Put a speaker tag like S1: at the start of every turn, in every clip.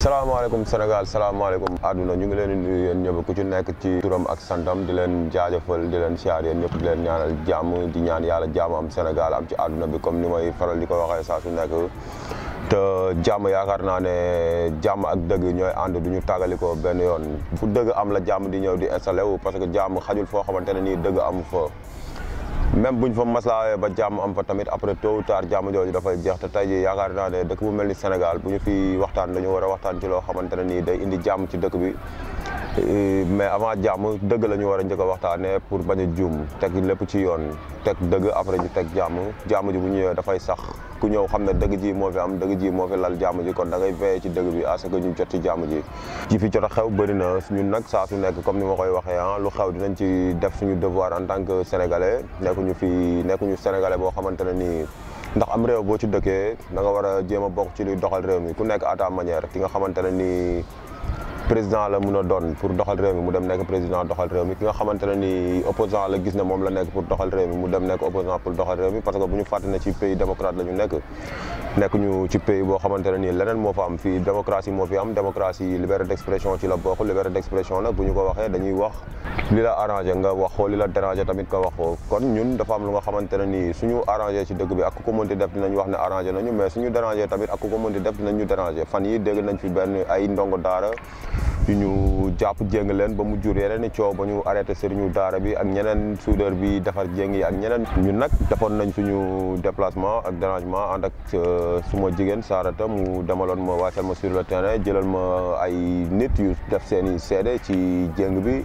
S1: salaamaaleykum Sénégal salaamaaleykum àdduna ñu ngi leen di nuyu yéen ñëpp ku ci nekk ci turam ak santam di leen jaajëfal di leen siyaar yéen ñëpp di leen ñaanal jàmm di ñaan yàlla jàmm am Sénégal am ci àdduna bi comme ni may faral di ko waxee saa su nekk te jàmm yaakaar naa ne jàmm ak dëgg ñooy ànd du ñu tàggalikoo benn yoon fu dëgg am la jàmm di ñëw di installé wu parce que jàmm xajul foo xamante ne nii dëgg amu fa même buñ fa maslaawee ba jàmm am fa tamit après tôt ou tard jàmm jooju dafay jeex te tey ji yaakaar naa ne dëkk bu mel ni Sénégal bu ñu fi waxtaan dañu war a waxtaan ci loo xamante ne nii day indi jàmm ci dëkk bi mais avant jàmm dëgg la ñu war a njëkk a waxtaanee pour bañ a juum teg lépp ci yoon teg dëgg après ñu teg jàmm ji bu ñëwee dafay sax ku ñëw xam ne dëgg ji moo fi am dëgg ji moo fi lal jàmm ji kon da ngay veillé ci dëgg bi à ce que ñu jot ci jàmm ji fi jot a xew bëri na ñun nag saa su nekk comme ni ma koy waxee lu xew dinañ ci def suñu devoir en tant que sénégalais nekkuñu sénégalais boo xamante ne nii ndax am réew boo ci dëkkee da nga war a jéem a bokk ci luy doxal réew mi ku nekk à ta manière ki nga xamante ne nii président la mun a doon pour doxal réew mi mu dem nekk président doxal réew mi ki nga xamante ne ni opposant la gis ne moom la nekk pour doxal réew mi mu dem nekk opposant pour doxal réew mi parce que bu ñu fàtte ne ci pays démocrate la ñu nekk ñu ci pays boo xamante ne nii leneen moo fa am fii démocratie moo fi am démocratie liberté d'expression ci la bokk liberté d'expression nag bu ñu ko waxee dañuy wax li la arrangé nga wax ko li la dérangé tamit nga wax ko kon ñun dafa am lu nga xamante ne nii suñu arrangé ci dëkk bi ak ku ko mënti def dinañ wax ne arrangé nañu mais suñu dérangé tamit ak ku ko mënti def dinañ ñu dérangé fan yi dégg nañ fi benn ay ndongo daara yu ñu jàpp jéng leen ba mu jur yeneen i coow ba ñu arrêté sëriñu daara bi ak ñeneen soudeur bi defar jéng yi ak ñeneen ñun nag defoon nañ suñu déplacement ak dérangement ànd ak suma jigéen Sarata mu demaloon ma waasal ma sur le terrain jëlal ma ay nit yu def seen i seede ci jéng bi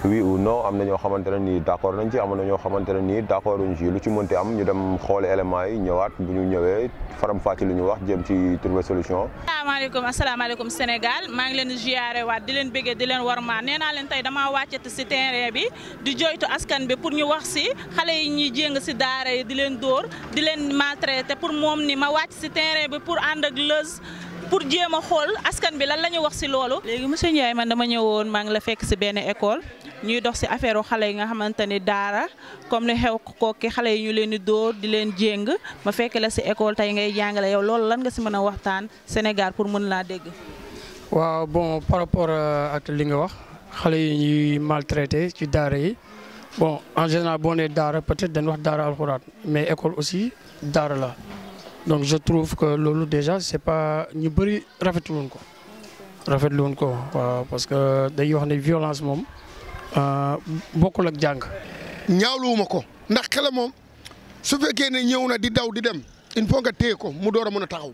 S1: oui ou non am na ñoo xamante ne nii d'accord nañ ci am na ñoo xamante ne nii d'accord uñ ci lu ci mënti am ñu dem xooli éléments yi ñëwaat bu ñu ñëwee faram fàcc li ñu wax jëm ci trouver solution.
S2: asalaamaaleykum Sénégal maa ngi leen di ziyaare waat di leen bëggee di leen warmaa nee naa leen tey damaa wàccati si terrain bi di joytu askan bi pour ñu wax si xale yi ñuy jéng si daara yi di leen dóor di leen maltraité pour moom ni ma wàcc si terrain bi pour ànd ak lëz pour jéem a xool askan bi lan la ñu wax si loolu. léegi monsieur Ndiaye man dama ñëwoon maa ngi la fekk si benn école ñuy dox si affaire xale yi nga xamante ni daara comme ni xew kooki xale yi ñu leen di dóor di leen jéng ma fekk la si école tey ngay jàngale yow loolu lan nga si mën a waxtaan Sénégal pour mën laa dégg.
S3: waaw bon par rapport ak li nga wax xale yi ñuy maltraité ci daara yi bon en général boo nee daara peut-être dañ wax daara alxuraan mais école aussi daara la donc je trouve que loolu déjà c'est pas ñu bëri rafetlu woon ko waaw parce que day wax ne violence moom bokkul ak jàng.
S4: ñaawluwuma ko ndax xale moom su fekkee ne ñëw na di daw di dem il faut nga téye ko mu door a mën a taxaw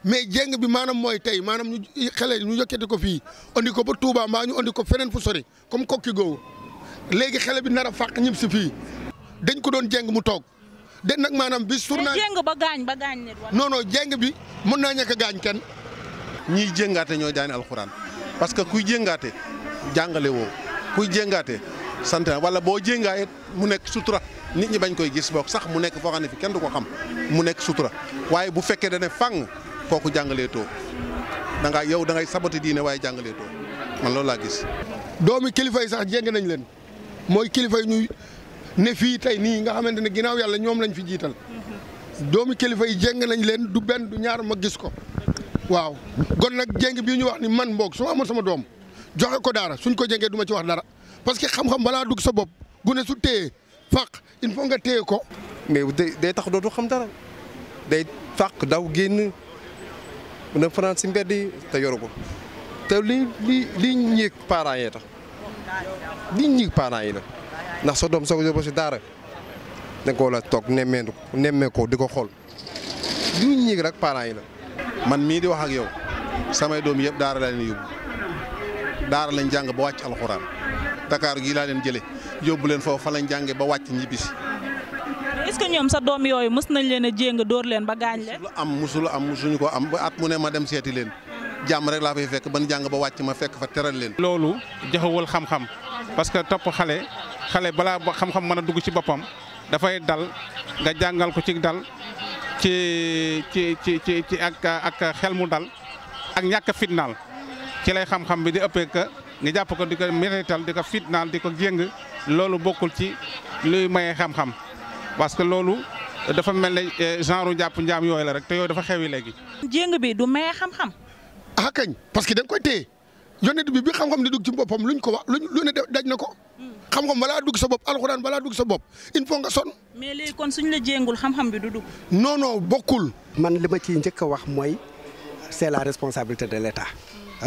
S4: mais jéng bi maanaam mooy tey maanaam ñu xale ñu yokkati ko fii andi ko ba Touba mbaa ñu andi ko feneen fu sori comme kokki googu léegi xale bi nar a fàq ñib si fii dañ ko doon jéng mu toog de nag maanaam bi journal
S2: jéng ba gaañ nit
S4: non jéng bi mën naa ñàkk a gaañ kenn.
S5: ñiy jéngaate ñooy daani alxuraan parce que kuy jéngaate jàngale woo kuy jéngaate sant wala boo jéngaayet mu nekk sutura nit ñi bañ koy gis boog sax mu nekk foo xam ne fi kenn du ko xam mu nekk sutura waaye bu fekkee da ne fang kooku jàngalee too da ngay saboté diine waaye jàngalee too man loolu laa gis.
S4: doomi kilifa yi sax jéng nañ leen mooy kilifa yi ñuy ne fii tey nii nga xamante ne ginnaaw yàlla ñoom lañ fi jiital doomi kilifa yi jéng nañ leen du benn du ñaar ma gis ko waaw kon nag jéng bii ñu wax ni man mboog su ma amoon sama doom joxe ko daara suñ ko jéngee du ma ci wax dara parce que xam-xam balaa dugg sa bopp gune su téye fàq il faut nga téye ko.
S6: mais day tax dootu xam dara day fàq daw génn mën a fanaan si mbedd yi te yoru ko te li ñeeg parents yee tax li ñeeg parents yi la ndax sa doom soo ko yóbbu si daara da nga koo la toog nemmee ko di ko xool li ñeeg rek parents yi la.
S5: man mii di wax ak yow samay doom yëpp daara la leen yóbbu daara lañ jàng ba wàcc alxuraan Dakar gii laa leen jëlee yóbbu leen foofu fa lañ jàngee ba wàcc ñibbisi.
S2: est-ce que ñoom sa doom yooyu mës nañ leen a jéng dóor leen ba gaañ leen.
S5: musuñu ko am ba at mu ne ma dem seeti leen jàmm rek laa fay fekk ban jàng ba wàcc ma fekk fa teral leen.
S7: loolu joxewul xam-xam parce que topp xale balaa ba xam-xam mën a dugg ci boppam dafay dal nga jàngal ko ci dal ci ak xel mu dal ak ñàkk fitnaal ci lay xam-xam bi di ëppee que nga jàpp ko di ko mérital di ko fitnaal di ko jéng loolu bokkul ci luy maye xam-xam parce que loolu dafa mel ne genre jàpp njaam yooyu la rek te yooyu dafa xewi léegi.
S2: jéng bi du maye xam-xam.
S4: ah kañ parce que da nga koy téye yonent bi xam-xam di dugg ci boppam luñ ko wax lu ne daj na ko. xam-xam balaa dugg sa bopp alxuraan balaa dugg sa bopp il faut nga sonn.
S2: mais léegi kon suñ la jéngul xam-xam bi du dugg.
S4: non bokkul.
S8: man li ma ciy njëkk a wax mooy c'est la responsabilité de l'État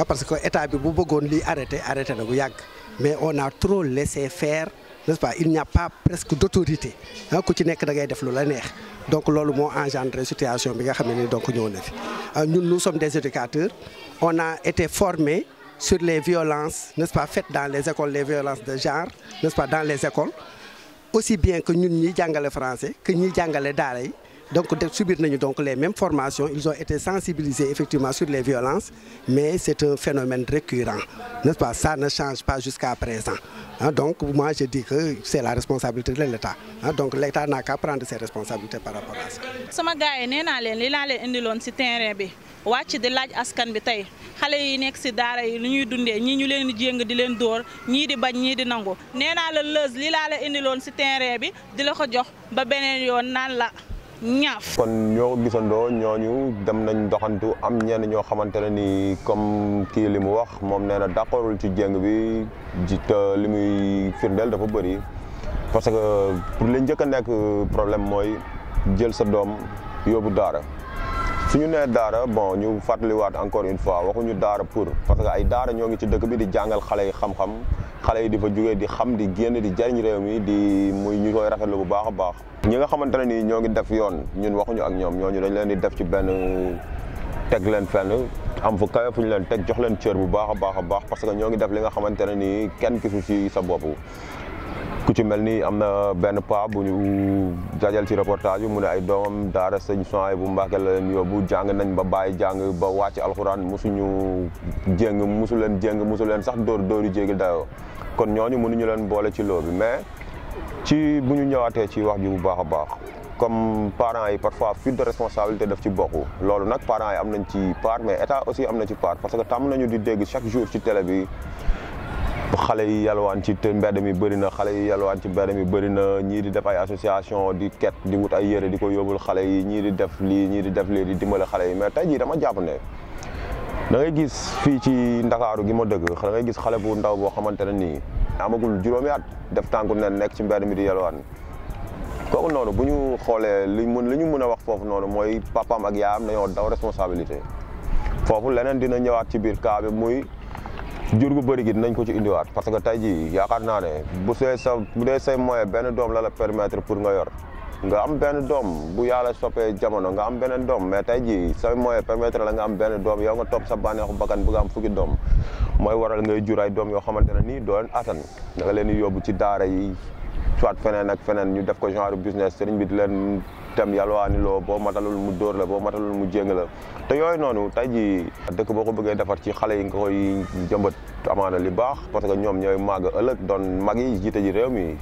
S8: parce que état bi bu bëggoon lii arrêté na bu yàgg mais on a trop laissé faire n'est-ce pas il n'y a pas presque d'autorité ku ci nekk da ngay def lu la neex donc loolu moo engendré situation bi nga xam ne ni donc ñëw na fi ñun nous sommes des éducateurs on a été formés sur les violences n'est-ce pas faites dans les écoles les violences de genre n'est-ce pas dans les écoles aussi bien que ñun ñiy jàngale français que ñiy jàngale daara yi donc subir nañu donc les mêmes formations ils ont été sensibilisés effectivement sur les violences mais c'est un phénomène récurrent n'est-ce pas ça ne change pas jusqu'à présent donc moi je dis que c'est la responsabilité de l'État donc l'État n'a qu'à prendre ses responsabilités par rapport à ça.
S2: sama gars yi nee naa leen li laa leen indiloon ci terrain bi wàcc di laaj askan bi tey xale yi nekk ci daara yi lu ñuy dundee ñii ñu leen di jéng di leen dóor ñii di bañ ñii di nangu nee naa la Leuz li laa la indiloon ci terrain bi di la ko jox ba beneen yoon naan la ñaaf.
S1: kon ñoo ko gisandoo ñooñu dem nañ doxantu am ñenn ñoo xamante ne ni comme kii li mu wax moom nee na d'accordul ci jéng bi ji te li muy firndeel dafa bëri parce que pour li njëkk a nekk problème mooy jël sa doom yóbbu daara suñu nee daara bon ñu fàttaliwaat encore une fois waxuñu daara pour parce que ay daara ñoo ngi ci dëkk bi di jàngal xale yi xam-xam xale yi di fa jógee di xam di génn di jariñ réew mi di muy ñu koy rafetlu bu baax a baax. ñi nga xamante ne nii ñoo ngi def yoon ñun waxuñu ak ñoom ñooñu dañ leen di def ci benn teg leen fenn am fu kawe fu ñu leen teg jox leen cër bu baax a baax parce que ñoo ngi def li nga xamante ne nii kenn gisu ci sa bopp. ku ci mel ni am na benn paa bu ñu jajal ci reportage bi mu ne ay doomam daara sëñ Soy bu Mbàkke la leen yóbbu jàng nañ ba bàyyi jàng ba wàcc alxuraan musuñu jéng musu leen sax dóoru jéegi dayoo kon ñooñu mënuñu leen boole ci loo bi mais ci bu ñu ñëwaatee ci wax ji bu baax a baax comme parents yi parfois fuite de responsabilité daf ci bokk loolu nag parents yi am nañ ci part mais état aussi am na ci part parce que tàmm nañu di dégg chaque jour ci télé bi xale yi yalwaan ci mbedd mi bëri na xale yi yalwaan ci mbedd mi bëri na ñii di def ay association di ket di wut ay yére di ko yóbbul xale yi ñii di def lii ñii di def lii di dimbale xale yi mais tey jii dama jàpp ne da ngay gis fii ci Ndakaaru gi ma dëgg da ngay gis xale bu ndaw boo xamante ne nii amagul juróomi at def tànku nen nekk ci mbedd mi di yalwaan kooku noonu bu ñu xoolee li ñu mën a wax foofu noonu mooy papaam ak yaayam dañoo daw responsabilité foofu leneen dina ñëwaat ci biir cas bi muy jur gu bëri gi dinañ ko ci indiwaat parce que tey jii yaakaar naa ne bu dee say moyen benn doom la permettre pour nga yor nga am benn doom bu yàlla soppee jamono nga am beneen doom mais tey jii say moyen permettre la nga am benn doom yow nga topp sa bànneexu bakkan bu nga am fukki doom mooy waral ngay jur ay doom yoo xamante ne nii doo leen attan da nga leen di yóbbu ci daara yi soit feneen ak feneen ñu def ko genre business sëriñ bi di leen tem yalwaani loo boo matalul mu dóor la boo matalul mu jéng la te yooyu noonu tey jii dëkk boo ko bëggee defar ci xale yi nga koy jëmbat amaana li baax parce que ñoom ñooy màgg ëllëg doon mag yi jiite ji réew mi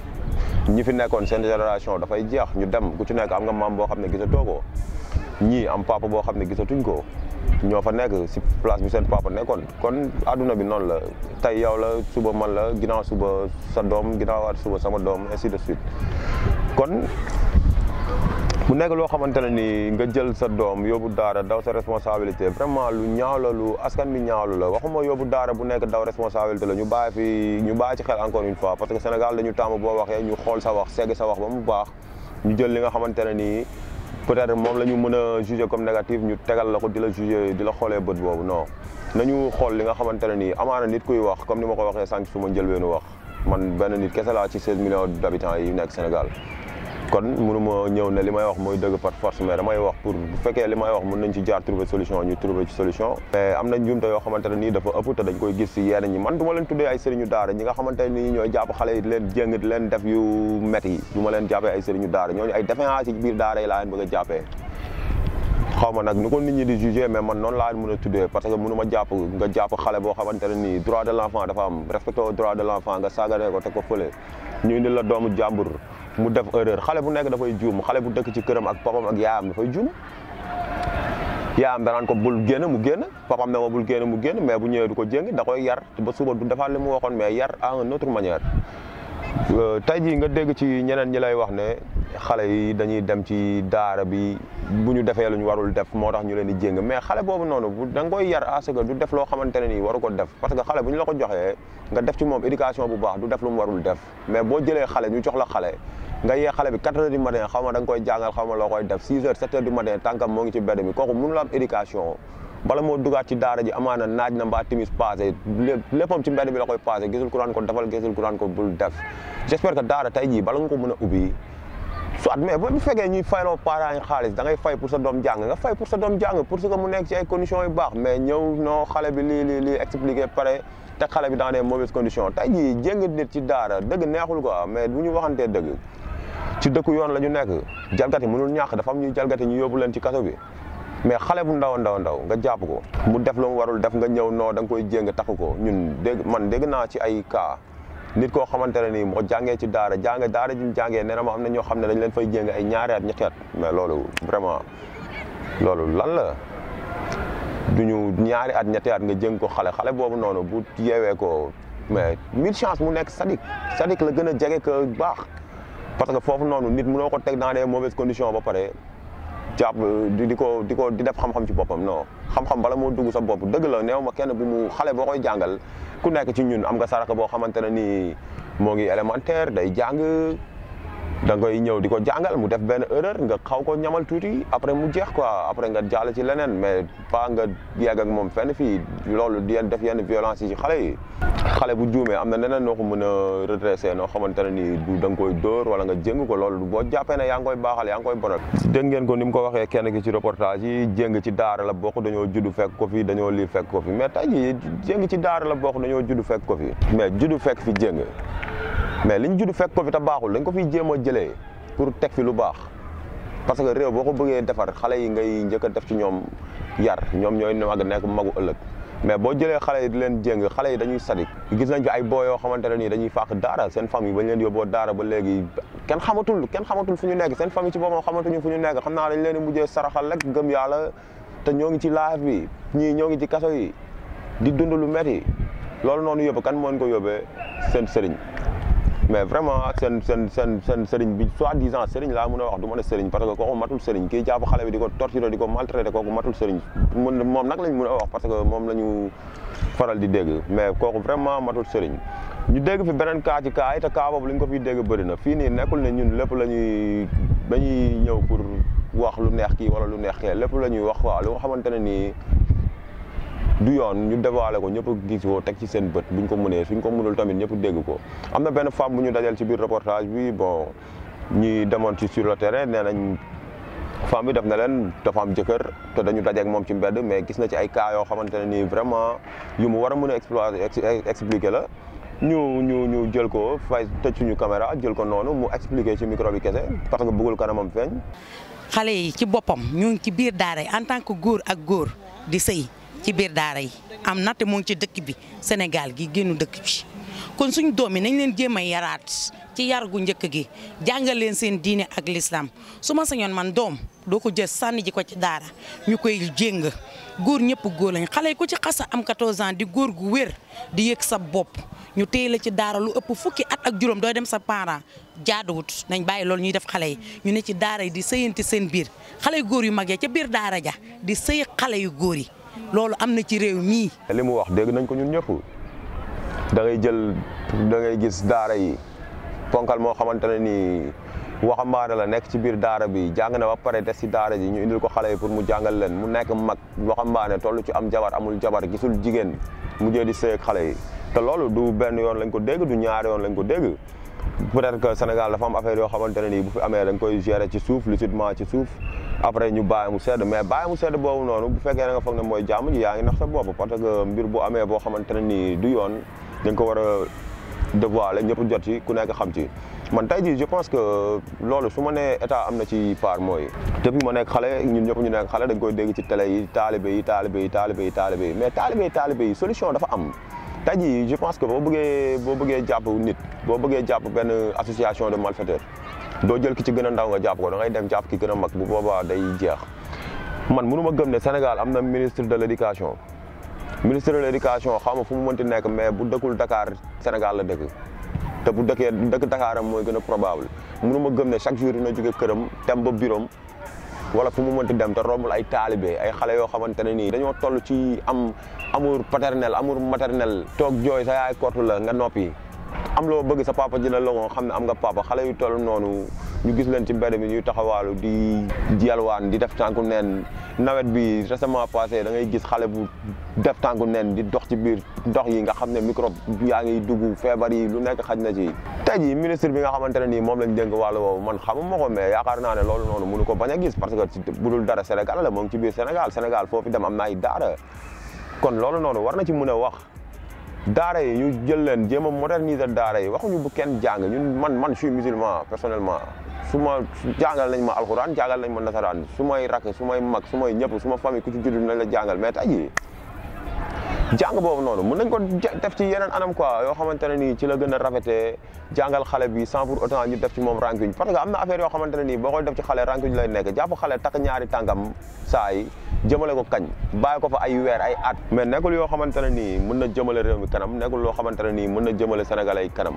S1: ñi fi nekkoon seen génération dafay jeex ñu dem ku ci nekk am nga maam boo xam ne gisatoo ko ñii am papa boo xam ne gisatuñ ko ñoo fa nekk si place bi seen papa nekkoon kon adduna bi noonu la tey yow la suba man la ginnaaw suba sa doom ginnaawaat suba sama doom ainsi de suite kon mu nekk loo xamante ne ni nga jël sa doom yóbbu daara daw sa responsabilité vraiment lu ñaaw la lu askan bi ñaawlu la waxuma yóbbu daara bu nekk daw responsabilité la ñu bàyyi ci xel encore une fois parce que Sénégal dañu tàmm boo waxee ñu xool sa wax segg sa wax ba mu baax ñu jël li nga xamante ne nii peut-être moom la ñu mën a juger comme négatif ñu tegal la ko di la juger di la xoolee bët boobu non nañu xool li nga xamante ne nii amaana nit kuy wax comme ni ma ko waxee sànq su ma njëlbeenu wax man benn nit kese laa ci 16 millions d'habitants yi nekk Sénégal kon mënuma ñëw ne li may wax mooy dëgg par force mais damay wax pour bu fekkee li may wax mën nañ ci jaar trouver solution ñu trouver ci solution mais am na njuumte yoo xamante ne nii dafa ëpp te dañ koy gis ci yenn ñi man du ma leen tuddee ay sëriñu daara ñi nga xamante ne nii ñooy jàpp xale yi di leen jéng di leen def yu métti yi du ma leen jàppee ay sëriñu daara ñooñu ay défaillance ci biir daara yi laa leen bëgg a jàppee xaw ma nag nu ko nit ñi di juger mais man noonu laa leen mën a tuddee parce que mënu ma jàpp nga jàpp xale boo xamante ne nii droit de l'enfant dafa am respecté au droit de l'enfant nga saaganee ko teg ko fële ñu indi la doomu jàmbur mu def erreur xale bu nekk dafay juum xale bu dëkk ci këram ak papam ak yaayam dafay juum yaayam danaan ko bul génn mu génn papam ne ma bul génn mu génn mais bu ñëwee du ko jéngi da koy yar ba suba du defaat li mu waxoon mais yar à une autre manière tey jii nga dégg ci ñeneen ñi lay wax ne xale yi dañuy dem ci daara bi bu ñu defee lu ñu warul def moo tax ñu leen di jéng mais xale boobu noonu da nga koy yar à ce que du def loo xamante ne nii waru ko def parce que xale bu ñu la ko joxee nga def ci moom éducation bu baax du def lu mu warul def mais boo jëlee xale ñu jox la xale nga yee xale bi 4 heures du matin xaw ma da nga koy jàngal xaw ma loo koy def 6 heures 7 heures du matin tànkam moo ngi ci mbedd mi kooku mënul am éducation bala moo dugaat ci daara ji amaana naaj na mbaa timis passé léppam ci mbedd mi la koy passé gisul ku naan ko defal gisul ku naan ko bul def j'espère que daara tey jii bala nga ko mën a ubbi soit mais bu fekkee ñuy fayloo parents yi xaalis da ngay fay pour sa doom jàng nga fay pour sa doom jàng pour que mu nekk ci ay conditions yu baax mais ñëw non xale bi lii expliqué pare te xale bi dans des mauvaises conditions tey jii jéng nit ci daara dëgg neexul quoi mais bu ñu waxantee dëgg ci dëkku yoon la ñu nekk jalgati mënul ñàkk dafa am ñuy jalgati ñu yóbbu leen ci kaso bi mais xale bu ndaw nga jàpp ko mu def lu mu warul def nga ñëw noo da nga koy jéng takk ko ñun dégg naa ci ay cas nit koo xamante ne nii moo jàngee ci daara daara ji ñu jàngee nee na ma am na ñoo xam ne dañ leen fay jéng ay 2 at ñetti at mais loolu vraiment loolu lan la duñu 2 at ñetti at nga jéng ko xale boobu noonu bu yeewee ko mais 1000 chance mu nekk sadik la gën a jege que baax parce que foofu noonu nit mënoo ko teg dans des mauvaises conditions ba pare jàpp di def xam-xam ci boppam non xam-xam bala moo dugg sa bopp dëgg la neew ma kenn bu mu xale boo koy jàngal ku nekk ci ñun am nga saraka boo xamante ne nii moo ngi élémentaire day jàng da ngay ñëw di ko jàngal mu def benn erreur nga xaw ko ñamal tuuti après mu jeex quoi après nga jàll ci leneen mais pas nga yegg ak moom fenn fii loolu di def yenn violence yi ci xale yi. xale bu juumee am na neneen noo ko mën a redresser noo xamante ne nii du da nga koy dóor wala nga jéng ko loolu boo jàppee ne yaa ngi koy baaxal yaa ngi koy bonal. dégg ngeen ko ni mu ko waxee kenn ki ci reportage yi jéng ci daara la bokk dañoo juddu fekk ko fi dañoo lii fekk ko fi mais tey jii jéng ci daara la bokk dañoo juddu fekk ko fi mais juddu fekk fi jéng mais liñ judd fekk ko fi te baaxul dañ ko fiy jéem a jëlee pour teg fi lu baax parce que réew boo ko bëggee defar xale yi ngay njëkk a def ci ñoom yar ñoom ñooy mag nekk magu ëllëg mais boo jëlee xale yi di leen jéng xale yi dañuy sadik gis nañ fi ay boo yoo xamante ne nii dañuy fàq daara seen famille bañ leen yóbboo daara ba léegi kenn xamatul fu ñu nekk seen famille ci boppam xamatuñu fu ñu nekk xam naa dañ leen di mujjee saraxal rek gëm yàlla te ñoo ngi ci laaf bi ñii ñoo ngi ci kaso yi di dund lu metti loolu noonu yóbbu kan moo ko yóbbee seen sëriñ mais vraiment seen sëriñ bi soi-disant sëriñ laa mën a wax du mën a sëriñ parce que kooku matul sëriñ kii jàpp xale bi di ko torturer di ko maltraiter kooku matul sëriñ moom nag lañ mën a wax parce que moom la ñu faral di dégg mais kooku vraiment matul sëriñ ñu dégg fi beneen cas ci cas yi te cas boobu li ñu ko fiy dégg bëri na fii nii nekkul ne ñun lépp dañuy ñëw pour wax lu neex kii wala lu neex kee lépp la ñuy wax quoi lu nga xamante ne nii du yoon ñu dévoilé ko ñëpp gis ko teg ci seen bët buñ ko mënee suñ ko mënul tamit ñëpp dégg ko am na benn femme bu ñu dajal ci biir reportage bi bon ñi demoon ci sur le terrain nee nañ femme bi def na leen dafa am jëkkër te dañu dajeek moom ci mbedd mais gis na ci ay cas yoo xamante ne nii vraiment yu mu war a mën a expliquer la ñu jël ko fay tëj suñu caméra jël ko noonu mu expliquer ci micro bi kese parce que bëggul kanamam feeñ.
S9: xale yi ci boppam ñu ngi ci biir daara yi en tant que góor ak góor di sëy ci biir daara yi am na te mu ngi ci dëkk bi Sénégal gi génnu dëkk bi kon suñu doom yi nañ leen jéem a yaraat ci yar gu njëkk gi jàngal leen seen diine ak l'islam su ma sañoon man doom doo ko jël sànni ji ko ci daara ñu koy jéng góor ñëpp góor lañ xale yi ku ci xasa am 14 ans di góor gu wér di yëg sa bopp ñu téye la ci daara lu ëpp fukki at ak juróom dooy dem sa parent jaaduwut nañ bàyyi loolu ñuy def xale yi ñu ne ci daara yi di sëyanti seen biir xale yu góor yu mag ya ca biir daara ja di sëy xale yu góor yi loolu am na ci réew mii.
S1: li mu wax dégg nañ ko ñun ñëpp da ngay gis daara yi ponkal moo xamante ne nii waxambaane la nekk ci biir daara bi jàng na ba pare des ci daara ji ñu indil ko xale yi pour mu jàngal leen mu nekk mag waxambaane toll ci am jabar amul jabar gisul jigéen mu jee di sëy ak xale yi te loolu du benn yoon lañ ko dégg du ñaari yoon lañ ko dégg peut-être que Sénégal dafa am affaire yoo xamante ne nii bu fi amee dañ koy gérer ci suuf lucidement ci suuf après ñu bàyyi mu sedd mais bàyyi mu sedd boobu noonu bu fekkee da nga foog ne mooy jàmm ji yaa ngi nax sa bopp parce que mbir bu amee boo xamante ne nii du yoon dañ ko war a dévoiler ñëpp jot ci ku nekk xam ci man tey jii je pense que loolu su ma nee état am na ci part mooy depuis ma nekk xale ñun ñëpp ñu nekk xale dañ koy dégg ci télé yi taalibe yi mais taalibe yi solution dafa am tey jii je pense que boo bëggee jàpp nit boo bëggee jàpp benn association de malfaiteurs doo jël ki ci gën a ndaw nga jàpp ko da ngay dem jàpp ki gën a mag bu boobaa day jeex man mënu ma gëm ne Sénégal am na ministre de l'éducation xaw ma fu mu mënti nekk mais bu dëkkul Dakar Sénégal la dëkk te bu dëkk Dakaram mooy gën a probable mënu ma gëm ne chaque jour dina jóge këram dem ba bureau wala fu mu mënti dem te rombul ay taalibe ay xale yoo xamante ne nii dañoo toll ci am amour paternel amour maternel toog jooy sa yaay kortu la nga noppi am loo bëgg sa papa dina la ko xam ne am nga papa xale yu toll noonu ñu gis leen ci mbedd mi ñuy taxawaalu di yalwaan di def tànku neen nawet bi récemment passé da ngay gis xale bu def tànku neen di dox ci biir ndox yi nga xam ne microbe yaa ngi dugg feebar yi lu nekk xaj na ci. tey jii ministre bi nga xamante ne nii moom lañ dénk wàllu woowu man xamuma ko mais yaakaar naa ne loolu noonu mënu ko bañ a gis parce que bu dul dara Sénégal la moom ci biir Sénégal foofu dem am na ay daara kon loolu noonu war na ci mën a wax. daara yi ñu jël leen jéem a moderniser daara yi waxuñu bu kenn jàng ñun man je suis musulman personnellement su ma jàngal nañ ma alxuraan jàngal nañ ma nasaraan su may rakk su may mag su may ñëpp su ma famille ku ci judd nañ la jàngal mais tey jii jàng boobu noonu mën nañ ko def ci yeneen anam quoi yoo xamante ne nii ci la gën a rafetee jàngal xale bi sans pour autant ñu def ci moom rankuñ parce que am na affaire yoo xamante ne nii boo koy def ci xale rankuñ lay nekk jàpp xale takk ñaari tànkam saa yi jëmale ko kañ bàyyi ko fa ay weer ay at mais nekkul yoo xamante ne nii mën na jëmale réew mi kanam nekkul loo xamante ne nii mën na jëmale sénégalais yi kanam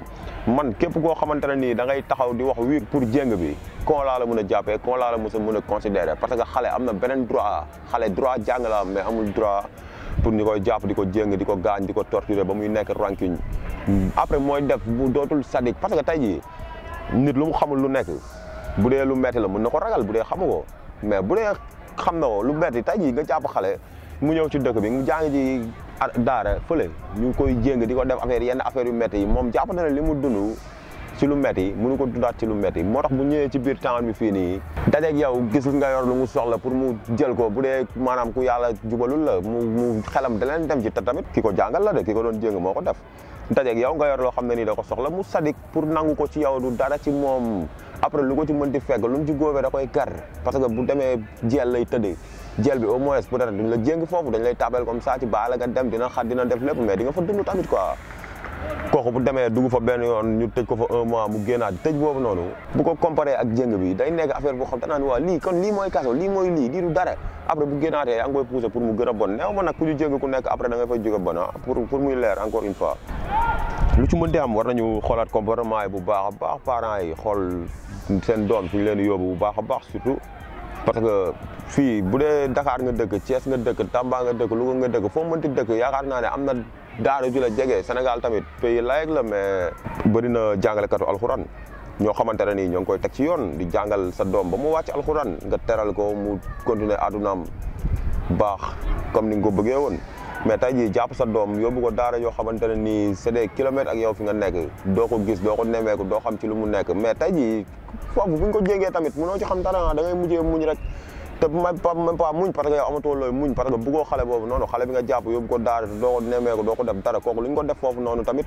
S1: man képp koo xamante ne nii da ngay taxaw di wax wiir pour jéng bi kon laa la mën a jàppee kon laa la mën a considérer parce que xale am na beneen droit xale droit jàng la am mais amul droit pour ñu koy jàpp di ko jéng di ko gaañ di ko torturer ba muy nekk rancuñ après mooy def bu dootul sadik parce que tey jii nit lu mu xamul lu nekk bu dee lu metti la mën na ko ragal bu dee xamu ko mais bu dee xam na ko lu metti tey jii nga jàpp xale mu ñëw ci dëkk bi mu jàng ji daara fële ñu koy jéng di ko def affaire yenn affaire yu metti yi moom jàpp na ne li mu dund ci lu metti mënu ko dundaat ci lu metti moo tax bu ñëwee ci biir temps bi fii nii dajeeg yow gis nga yor lu mu soxla pour mu jël ko bu dee maanaam ku yàlla jubalul la mu xelam da leen dem ci te tamit ki ko jàngal la de ki ko doon jéng moo ko def dajeeg yow nga yor loo xam ne nii da ko soxla mu sadik pour nangu ko ci yow du dara ci moom après lu ko ci mënti fekk lu mu ci góobee da koy gar parce que bu demee jeel lay tëddee jeel bi au moins peut-être duñ la jéng foofu dañ lay tabel comme ça ci baa la nga dem dina xat dina def lépp mais di nga fa dund tamit quoi kooku bu demee dugg fa benn yoon ñu tëj ko fa 1 mois mu génnaat tëj boobu noonu bu ko comparé ak jéng bi day nekk affaire boo xam danaa ni waa lii kon lii mooy kaso lii mooy lii du dara après bu génnaatee yaa ngi koy poussé pour mu gën a bon neew ma nag ku ñu jéng ku nekk après da nga fay jóge bon pour muy leer encore une fois lu ci mën di am war nañu xoolaat comportement yi bu baax a baax parents yi xool seen doom fi ñu leen di yóbbu bu baax a baax surtout parce que fii bu dee Dakar nga dëkk Thiès nga dëkk Tamba nga dëkk Louga nga dëkk foo mënti dëkk yaakaar naa ne am na daara ju la jege Sénégal tamit pays laïque la mais bëri na jàngalekatu alxuraan ñoo xamante ne nii ñoo ngi koy teg ci yoon di jàngal sa doom ba mu wàcc alxuraan nga teral ko mu continuer àddunaam baax comme ni nga ko bëggee woon mais tey jii jàpp sa doom yóbbu ko daara yoo xamante ne nii c'est des kilomètres ak yow fi nga nekk doo ko gis doo ko nemmeeku doo xam ci lu mu nekk mais tey jii foofu bu ñu ko jéngee tamit mënoo ci xam dara da ngay mujjee muñ rek te même pas muñ parce que yow amatoo looy muñ parce que bëggoo xale boobu noonu xale bi nga jàpp yóbbu ko daara te doo ko nemmeeku doo ko def dara kooku lu ñu ko def foofu noonu tamit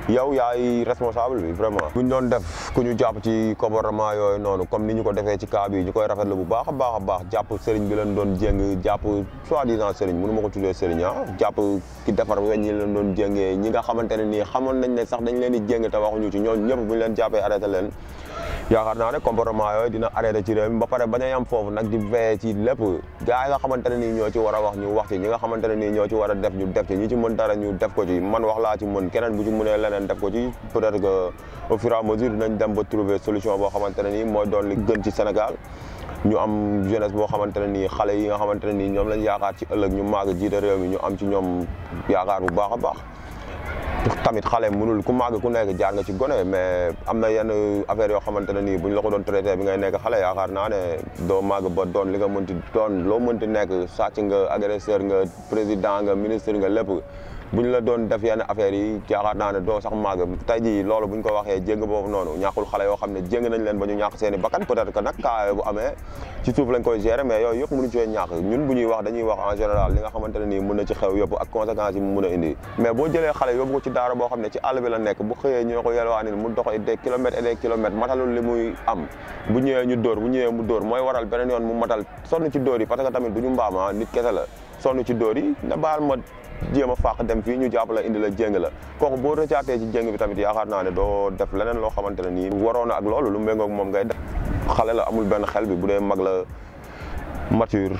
S1: yow yaay responsable bi vraiment. bu ñu doon def ku ñu jàpp ci comportement yooyu noonu comme ni ñu ko defee ci cas bi ñu koy rafetlu bu baax a baax a baax jàpp sëriñ bi leen doon jéng jàpp soi-disant sëriñ mënu ma ko tuddee sëriñ jàpp ki defar weñ ñi leen doon jéngee ñi nga xamante ne nii xamoon nañ ne sax dañ leen di jéng te waxuñu ci ñooñu ñëpp bu ñu leen jàppee arrêté leen yaakaar naa ne comportement yooyu dina arrêté ci réew mi ba pare bañ a yam foofu nag di veillé ci lépp gars yi nga xamante ne nii ñoo ci war a wax ñu wax ci ñi nga xamante ne nii ñoo ci war a def ñu def ci ñi ci mën dara ñu def ko ci man wax laa ci mën keneen bu ci mënee leneen def ko ci peut-être que au fur et à mesure dinañ dem ba trouver solution boo xamante ne nii mooy doon li gën ci Sénégal ñu am jeunesse boo xamante ne nii xale yi nga xamante ne nii ñoom lañ yaakaar ci ëllëg ñu màgg jiite réew mi ñu am ci ñoom yaakaar bu baax a baax tamit xale mënul ku màgg ku nekk jaar nga ci gone mais am na yenn affaire yoo xamante ne nii bu ñu la ko doon traité bi ngay nekk xale yaakaar naa ne doo màgg ba doon li nga mënti doon loo mënti nekk sàcc nga agresseur nga président nga ministre nga lépp bu ñu la doon def yenn affaires yi yaakaar naa ne doo sax màgg tey jii loolu bu ñu ko waxee jéng boobu noonu ñàkkul xale yoo xam ne jéng nañ leen ba ñu ñàkk seen i bakkan peut-être que nag cas bu amee ci suuf lañ koy gérer mais yooyu yëpp mënu cee ñàkk ñun bu ñuy wax dañuy wax en général li nga xamante ne nii mën na ci xew yëpp ak conséquences yi mu mën a indi mais boo jëlee xale yóbbu ko ci daara boo xam ne ci àll bi la nekk bu xëyee ñoo ko yelwaanil mu dox des kilomètres et des kilomètres matalul li muy am bu ñëwee ñu dóor bu ñëwee mu dóor mooy waral beneen yoon mu matal sonn ci dóor yi parce que tamit du ñu mbaama nit kese la sonn ci dóor yi na baal ma jéem a fàq dem fii ñu jàpp la indi la jéng la kooku boo rëccaatee ci jéng bi tamit yaakaar naa ne doo def leneen loo xamante ne nii waroon na ak loolu lu méngoog moom ngay def xale la amul benn xel bi bu dee mag la mature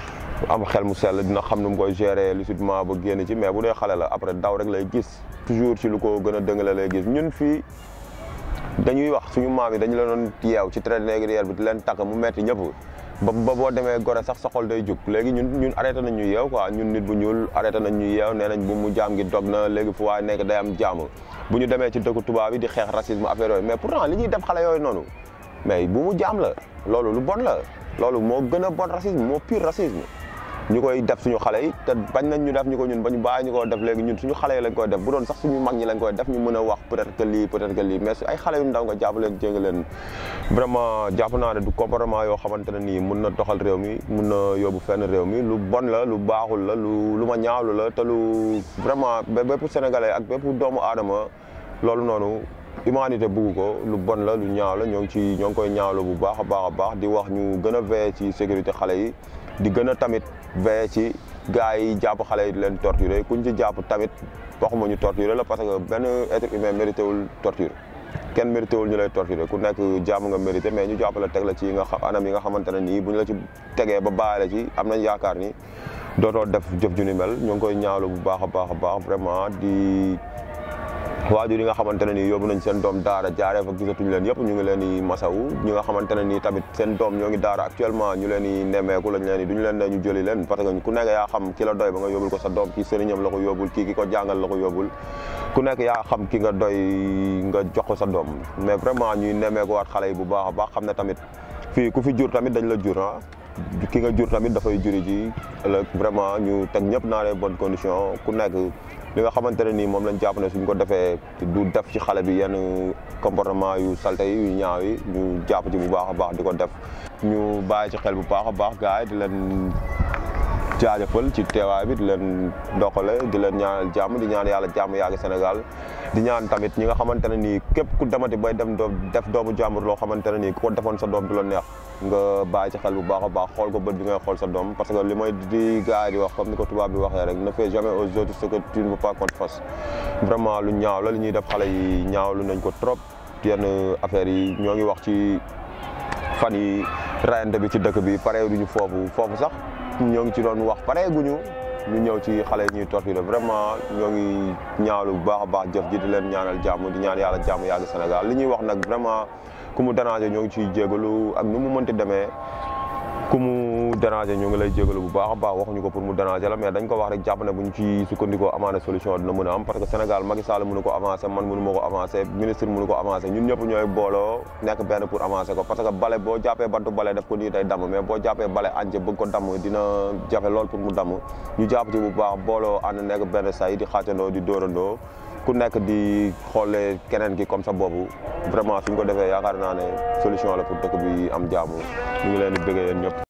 S1: am xel mu sell dina xam nu mu koy gérer lucidement ba génn ci mais bu dee xale la après daw rek lay gis toujours ci lu ko gën a dëngale lay gis ñun fii dañuy wax suñu maam yi dañu la doon yeew ci traite négrière bi di leen takk mu metti ñëpp ba boo demee gore sax sa xol day jug léegi ñun arrêté nañ ñu yeew quoi ñun nit bu ñuul arrêté nañ ñu yeew nee nañ bu mu jaam gi dog na léegi fu waay nekk day am jàmm bu ñu demee ci dëkku tubaab yi di xeex racisme affaire yooyu mais pourtant li ñuy def xale yooyu noonu mais bu mu jaam la loolu lu bon la loolu moo gën a bon racisme moo pire racisme ñu koy def suñu xale yi te bañ nañ ñu def ñu ko ñun ba ñu bàyyi ñu ko def léegi ñun suñu xale yi lañ koy def bu doon sax suñu mag ñi lañ koy def ñu mën a wax peut-être que lii mais ay xale yu ndaw nga jàpp leen jénga leen vraiment jàpp naa ne du comportement yoo xamante ne nii mun na doxal réew mi mun na yóbbu fenn réew mi lu bon la lu baaxul la lu ma ñaawlu la te lu vraiment bépp sénégalais ak bépp doomu aadama loolu noonu humanité bugg ko lu bon la lu ñaaw la ñoo ngi koy ñaawlu bu baax a baax di wax ñu gën a veiller ci sécurité xale yi di gën a tamit veiller ci gars yi jàpp xale yi di leen torturer kuñ ci jàpp tamit waxuma ñu torturer la parce que benn être humain mérité wul torture kenn mérité wul ñu lay torturer ku nekk jàmm nga mérité mais ñu jàpp la teg la ci anam yi nga xamante ne nii bu ñu la ci tegee ba bàyyi la ci am nañ yaakaar ni dootoo def jëf ju ni mel ñoo ngi koy ñaawlu bu baax a baax vraiment di waajur yi nga xamante ne nii yóbbu nañ seen doom daara jaaree fa gisatuñ leen yëpp ñu ngi leen di masawu ñi nga xamante ne nii tamit seen doom ñoo ngi daara actuellement ñu leen di nemmeeku lañ leen di duñu leen ne ñu jëli leen parce que ku nekk yaa xam ki la doy ba nga yóbbul ko sa doom kii sëriñam la ko yóbbul kii ki ko jàngal la ko yóbbul ku nekk yaa xam ki nga doy nga jox ko sa doom mais vraiment ñuy nemmeeku waat xale yi bu baax a baax xam ne tamit fii ku fi jur tamit dañ la jur ki nga jur tamit dafay juri ji ëllëg vraiment ñu teg ñëpp dans les bonnes conditions ku nekk li nga xamante ne nii moom lañ jàpp ne suñ ko defee du def ci xale bi yenn comportement yu salte yi yu ñaaw yi ñu jàpp ci bu baax a baax di ko def ñu bàyyi ci xel bu baax a baax gars yi di leen jaajëfal ci teewaay bi di leen ndokkale di leen ñaanal jàmm di ñaan yàlla jàmm yàgg Sénégal di ñaan tamit ñi nga xamante ne nii képp ku demati bay dem def doomu jàmbur loo xamante ne nii ku ko defoon sa doom du la neex nga bàyyi ci xel bu baax a baax xool ko bët bi ngay xool sa doom parce que li may di gars yi di wax comme ni ko tubaab bi waxee rek ne fais jamais aux autres ce que tu ne veux pas qu'on te fasse vraiment lu ñaaw la li ñuy def xale yi ñaawlu nañ ko trop yenn affaires yi ñoo ngi wax ci fan yi rayante bi ci dëkk bi pare duñu foofu sax ñoo ngi ci doon wax pare guñu ñu ñëw ci xale yi ñuy torturer vraiment ñoo ngi ñaawlu bu baax a baax jëf ji di leen ñaanal jàmm di ñaan yàlla jàmm yàgg Sénégal li ñuy wax nag vraiment ku mu déranger ñoo ngi ciy jégalu ak nu mu mënti demee ku mu déranger ñoo ngi lay jégalu bu baax a baax waxuñu ko pour mu déranger la mais dañ ko wax rek jàpp ne bu ñu ci sukkandikoo amaana solution dina mën a am parce que Sénégal Macky Sall mënu ko avancer man mënu ma ko avancer ministre mënu ko avancer ñun ñëpp ñooy booloo nekk benn pour avancer ko parce que bale boo jàppee bantu bale def ko nii day damm mais boo jàppee bale ance bëgg ko damm dina jafe lool pour mu damm ñu jàpp ci bu baax booloo ànd nekk benn say di xaacandoo di dóorandoo ku nekk di xoolee keneen ki comme ça boobu vraiment suñ ko defee yaakaar naa ne solution la pour dëkk bi am jaamu ñu ngi leen di bëggee yéen ñëpp